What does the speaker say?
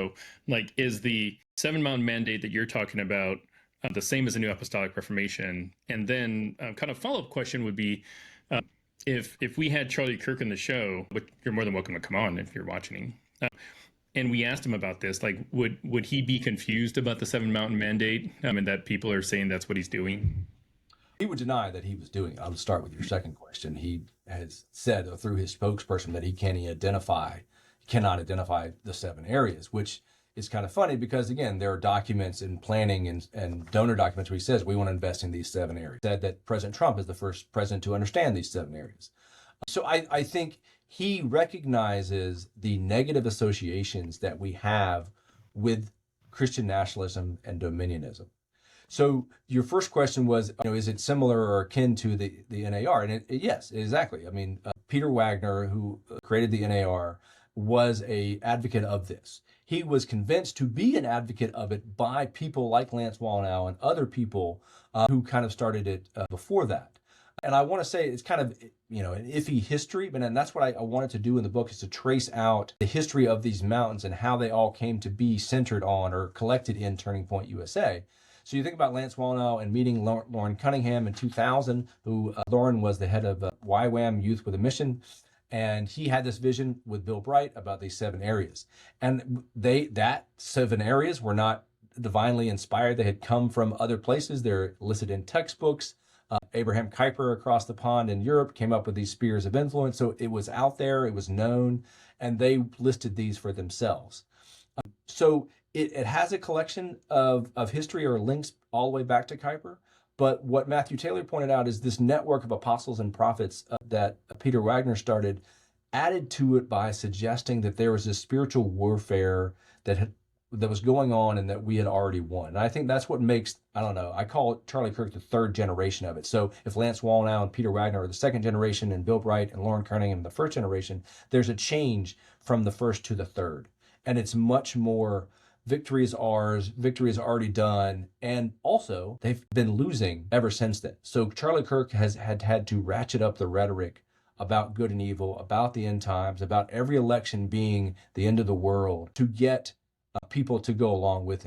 So, like, is the Seven Mountain Mandate that you're talking about the same as a New Apostolic Reformation? And then, kind of follow up question would be, uh, if we had Charlie Kirk in the show, which you're more than welcome to come on if you're watching, and we asked him about this, like, would he be confused about the Seven Mountain Mandate, and that people are saying that's what he's doing? He would deny that he was doing it. I'll start with your second question. He has said through his spokesperson that he cannot identify the 7 areas, which is kind of funny because, again, there are documents in planning and donor documents where he says we want to invest in these 7 areas. Said that President Trump is the first president to understand these 7 areas. So I think he recognizes the negative associations that we have with Christian nationalism and dominionism. So your first question was, is it similar or akin to the NAR? And yes, exactly. I mean, Peter Wagner, who created the NAR, was a advocate of this. He was convinced to be an advocate of it by people like Lance Wallnau and other people who kind of started it before that. And I want to say it's kind of, an iffy history, but that's what I wanted to do in the book, is to trace out the history of these mountains and how they all came to be centered on or collected in Turning Point USA. So you think about Lance Wallnau and meeting Lauren Cunningham in 2000, who Lauren was the head of YWAM, Youth with a Mission. And he had this vision with Bill Bright about these 7 areas. And that 7 areas were not divinely inspired. They had come from other places. They're listed in textbooks. Abraham Kuyper across the pond in Europe came up with these spheres of influence. So it was out there, it was known, and they listed these for themselves. So it has a collection of history or links all the way back to Kuyper. But what Matthew Taylor pointed out is this network of apostles and prophets that Peter Wagner started added to it by suggesting that there was this spiritual warfare that was going on and that we had already won. And I think that's what makes, I call it Charlie Kirk the 3rd generation of it. So if Lance Wallnau and Peter Wagner are the 2nd generation and Bill Bright and Lauren Cunningham the 1st generation, there's a change from the 1st to the 3rd. And it's much more victory is ours, victory is already done. And also they've been losing ever since then. So Charlie Kirk has had to ratchet up the rhetoric about good and evil, about the end times, about every election being the end of the world to get people to go along with him.